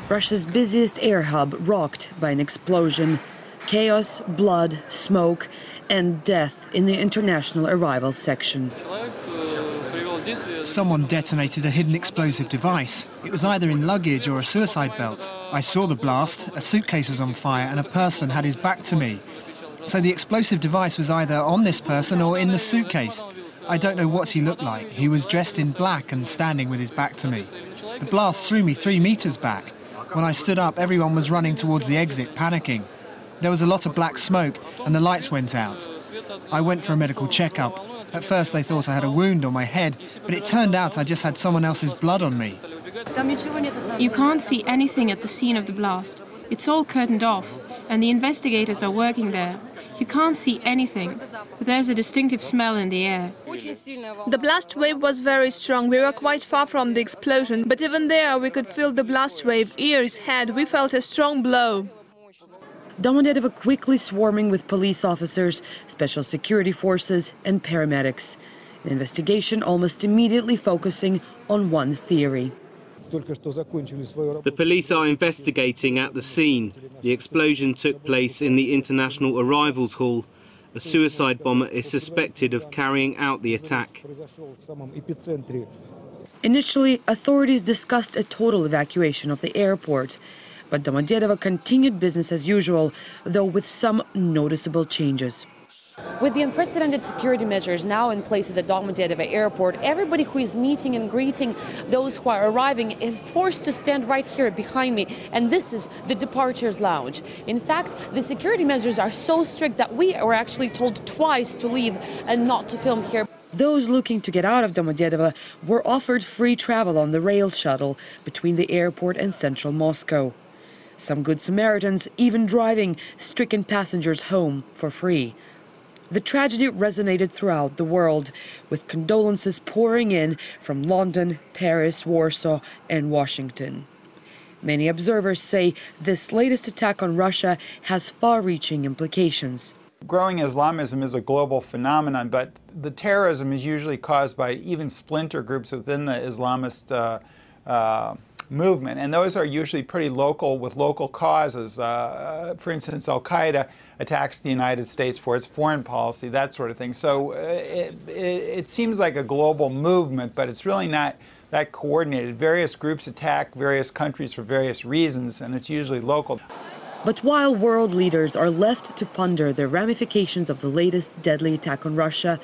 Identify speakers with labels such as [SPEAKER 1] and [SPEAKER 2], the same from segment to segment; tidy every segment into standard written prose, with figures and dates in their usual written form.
[SPEAKER 1] Russia's busiest air hub rocked by an explosion. Chaos, blood, smoke, and death in the international arrivals section.
[SPEAKER 2] Someone detonated a hidden explosive device. It was either in luggage or a suicide belt. I saw the blast, a suitcase was on fire, and a person had his back to me. So the explosive device was either on this person or in the suitcase. I don't know what he looked like. He was dressed in black and standing with his back to me. The blast threw me 3 meters back. When I stood up, everyone was running towards the exit, panicking. There was a lot of black smoke and the lights went out. I went for a medical checkup. At first they thought I had a wound on my head, but it turned out I just had someone else's blood on me.
[SPEAKER 3] You can't see anything at the scene of the blast. It's all curtained off, and the investigators are working there. You can't see anything, but there's a distinctive smell in the air.
[SPEAKER 4] The blast wave was very strong. We were quite far from the explosion, but even there we could feel the blast wave. Ears, head, we felt a strong blow.
[SPEAKER 1] Domodedovo quickly swarming with police officers, special security forces and paramedics. The investigation almost immediately focusing on one theory.
[SPEAKER 5] The police are investigating at the scene. The explosion took place in the International Arrivals Hall. A suicide bomber is suspected of carrying out the attack.
[SPEAKER 1] Initially, authorities discussed a total evacuation of the airport. But Domodedovo continued business as usual, though with some noticeable changes.
[SPEAKER 6] With the unprecedented security measures now in place at the Domodedovo airport, everybody who is meeting and greeting those who are arriving is forced to stand right here behind me. And this is the departures lounge. In fact, the security measures are so strict that we were actually told twice to leave and not to film here.
[SPEAKER 1] Those looking to get out of Domodedovo were offered free travel on the rail shuttle between the airport and central Moscow. Some good Samaritans even driving stricken passengers home for free. The tragedy resonated throughout the world, with condolences pouring in from London, Paris, Warsaw, and Washington. Many observers say this latest attack on Russia has far-reaching implications.
[SPEAKER 7] Growing Islamism is a global phenomenon, but the terrorism is usually caused by even splinter groups within the Islamist movement, and those are usually pretty local, with local causes. For instance, Al-Qaeda attacks the United States for its foreign policy, that sort of thing. So it seems like a global movement, but it's really not that coordinated. Various groups attack various countries for various reasons, and it's usually local.
[SPEAKER 1] But while world leaders are left to ponder the ramifications of the latest deadly attack on Russia,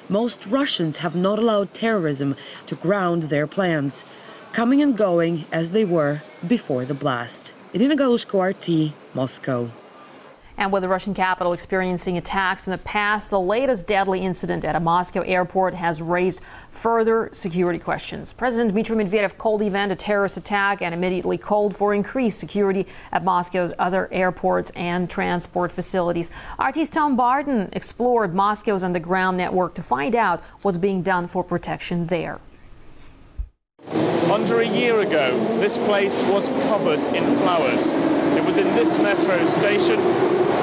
[SPEAKER 1] most Russians have not allowed terrorism to ground their plans, coming and going as they were before the blast. Irina Galushko, RT, Moscow.
[SPEAKER 8] And with the Russian capital experiencing attacks in the past, the latest deadly incident at a Moscow airport has raised further security questions. President Dmitry Medvedev called the event a terrorist attack and immediately called for increased security at Moscow's other airports and transport facilities. RT's Tom Barton explored Moscow's underground network to find out what's being done for protection there.
[SPEAKER 9] Under a year ago, this place was covered in flowers. It was in this metro station,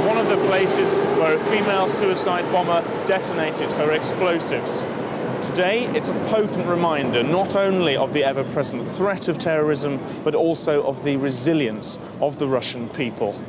[SPEAKER 9] one of the places where a female suicide bomber detonated her explosives. Today, it's a potent reminder not only of the ever-present threat of terrorism, but also of the resilience of the Russian people.